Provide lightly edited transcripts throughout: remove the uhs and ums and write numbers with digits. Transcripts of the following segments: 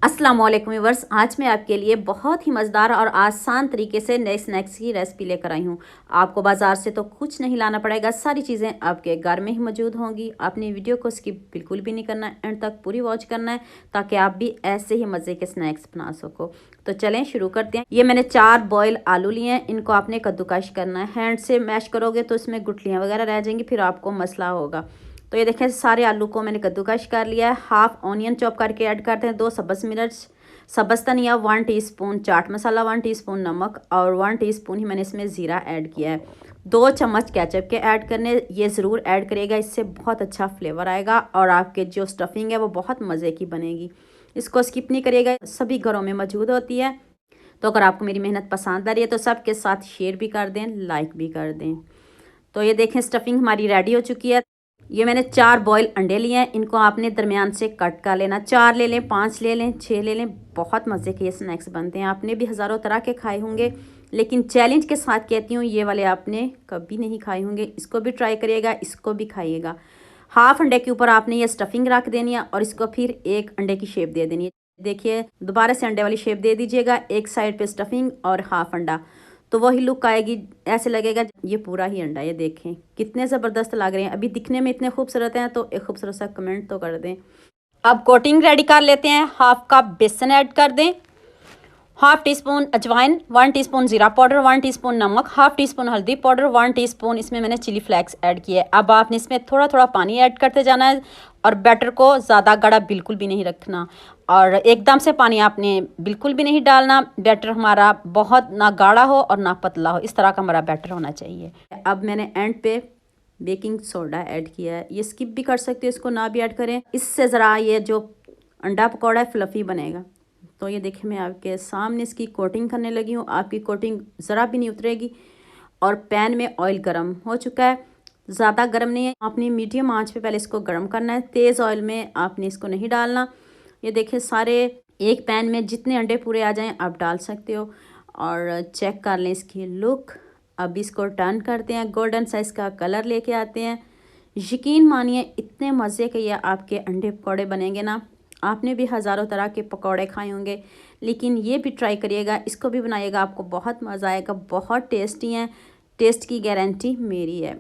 अस्सलाम वालेकुम व्यूअर्स, आज मैं आपके लिए बहुत ही मज़ेदार और आसान तरीके से नए स्नैक्स की रेसिपी लेकर आई हूँ। आपको बाज़ार से तो कुछ नहीं लाना पड़ेगा, सारी चीज़ें आपके घर में ही मौजूद होंगी। आपने वीडियो को स्किप बिल्कुल भी नहीं करना है, एंड तक पूरी वॉच करना है ताकि आप भी ऐसे ही मज़े के स्नैक्स बना सको। तो चलें शुरू करते हैं। ये मैंने 4 बॉयल आलू लिए हैं, इनको आपने कद्दूकश करना है। हैंड से मैश करोगे तो इसमें गुठलियाँ वगैरह रह जाएंगी, फिर आपको मसला होगा। तो ये देखें, सारे आलू को मैंने कद्दूकश कर लिया है। हाफ ऑनियन चॉप करके ऐड करते हैं, 2 सब्ज़ मिर्च, सब्ज़ धनिया, 1 टीस्पून चाट मसाला, 1 टीस्पून नमक और 1 टीस्पून ही मैंने इसमें ज़ीरा ऐड किया है। 2 चम्मच केचप के ऐड करने, ये ज़रूर ऐड करिएगा, इससे बहुत अच्छा फ्लेवर आएगा और आपके जो स्टफिंग है वो बहुत मज़े की बनेगी। इसको स्किप नहीं करिएगा, सभी घरों में मौजूद होती है। तो अगर आपको मेरी मेहनत पसंद आ रही है तो सबके साथ शेयर भी कर दें, लाइक भी कर दें। तो ये देखें, स्टफिंग हमारी रेडी हो चुकी है। ये मैंने 4 बॉयल अंडे लिए हैं, इनको आपने दरमियान से कट कर लेना। 4 ले लें, 5 ले लें, 6 ले लें, बहुत मज़े के ये स्नैक्स बनते हैं। आपने भी हज़ारों तरह के खाए होंगे, लेकिन चैलेंज के साथ कहती हूँ, ये वाले आपने कभी नहीं खाए होंगे। इसको भी ट्राई करिएगा, इसको भी खाइएगा। हाफ अंडे के ऊपर आपने ये स्टफिंग रख देनी है और इसको फिर एक अंडे की शेप दे देनी है। देखिए, दोबारा से अंडे वाली शेप दे दीजिएगा, एक साइड पे स्टफिंग और हाफ अंडा, तो वही लुक आएगी। ऐसे लगेगा ये पूरा ही अंडा। ये देखें कितने ज़बरदस्त लग रहे हैं, अभी दिखने में इतने खूबसूरत हैं, तो एक खूबसूरत सा कमेंट तो कर दें। अब कोटिंग रेडी कर लेते हैं। हाफ कप बेसन ऐड कर दें, हाफ टी स्पून अजवाइन, 1 टीस्पून ज़ीरा पाउडर, 1 टीस्पून नमक, हाफ टी स्पून हल्दी पाउडर, 1 टीस्पून इसमें मैंने चिली फ्लेक्स ऐड किए। अब आपने इसमें थोड़ा थोड़ा पानी ऐड करते जाना है और बैटर को ज़्यादा गाढ़ा बिल्कुल भी नहीं रखना और एकदम से पानी आपने बिल्कुल भी नहीं डालना। बैटर हमारा बहुत ना गाढ़ा हो और ना पतला हो, इस तरह का हमारा बैटर होना चाहिए। अब मैंने एंड पे बेकिंग सोडा ऐड किया है, ये स्किप भी कर सकते हो, इसको ना भी ऐड करें, इससे ज़रा ये जो अंडा पकौड़ा है फ्लफ़ी बनेगा। तो ये देखिए, मैं आपके सामने इसकी कोटिंग करने लगी हूँ। आपकी कोटिंग ज़रा भी नहीं उतरेगी और पैन में ऑयल गर्म हो चुका है, ज़्यादा गर्म नहीं है। आपने मीडियम आंच पे पहले इसको गर्म करना है, तेज़ ऑयल में आपने इसको नहीं डालना। ये देखिए, सारे एक पैन में जितने अंडे पूरे आ जाएं आप डाल सकते हो और चेक कर लें इसकी लुक। अब इसको टर्न करते हैं, गोल्डन साइज़ का कलर लेके आते हैं। यकीन मानिए, इतने मज़े के ये आपके अंडे पकौड़े बनेंगे ना। आपने भी हज़ारों तरह के पकौड़े खाए होंगे, लेकिन ये भी ट्राई करिएगा, इसको भी बनाइएगा, आपको बहुत मज़ा आएगा। बहुत टेस्टी हैं, टेस्ट की गारंटी मेरी है।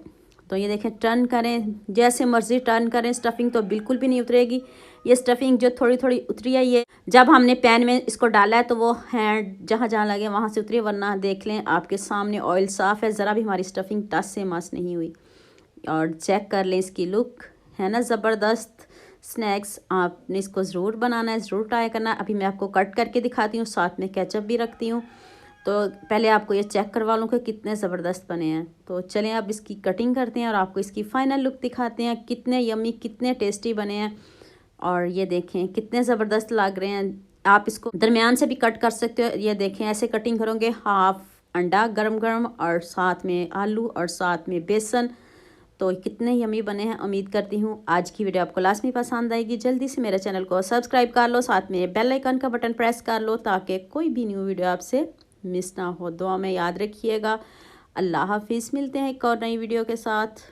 तो ये देखें, टर्न करें, जैसे मर्ज़ी टर्न करें, स्टफिंग तो बिल्कुल भी नहीं उतरेगी। ये स्टफिंग जो थोड़ी थोड़ी उतरी है, ये जब हमने पैन में इसको डाला है तो वो हैंड जहाँ जहाँ लगे वहाँ से उतरी, वरना देख लें आपके सामने ऑयल साफ़ है, ज़रा भी हमारी स्टफिंग टच से मस नहीं हुई। और चेक कर लें इसकी लुक, है ना ज़बरदस्त स्नैक्स। आपने इसको ज़रूर बनाना है, ज़रूर ट्राई करना है। अभी मैं आपको कट करके दिखाती हूँ, साथ में केचप भी रखती हूँ। तो पहले आपको ये चेक करवा लूँ कि कितने ज़बरदस्त बने हैं। तो चलें अब इसकी कटिंग करते हैं और आपको इसकी फ़ाइनल लुक दिखाते हैं, कितने यम्मी, कितने टेस्टी बने हैं। और ये देखें कितने ज़बरदस्त लग रहे हैं। आप इसको दरमियान से भी कट कर सकते हो। ये देखें, ऐसे कटिंग करोगे, हाफ अंडा गरम गरम और साथ में आलू और साथ में बेसन, तो कितने यमी बने हैं। उम्मीद करती हूँ आज की वीडियो आपको लास्ट में पसंद आएगी। जल्दी से मेरे चैनल को सब्सक्राइब कर लो, साथ में बेल आइकन का बटन प्रेस कर लो ताकि कोई भी न्यू वीडियो आपसे मिस ना हो। दुआ में याद रखिएगा। अल्लाह हाफिज़, मिलते हैं एक और नई वीडियो के साथ।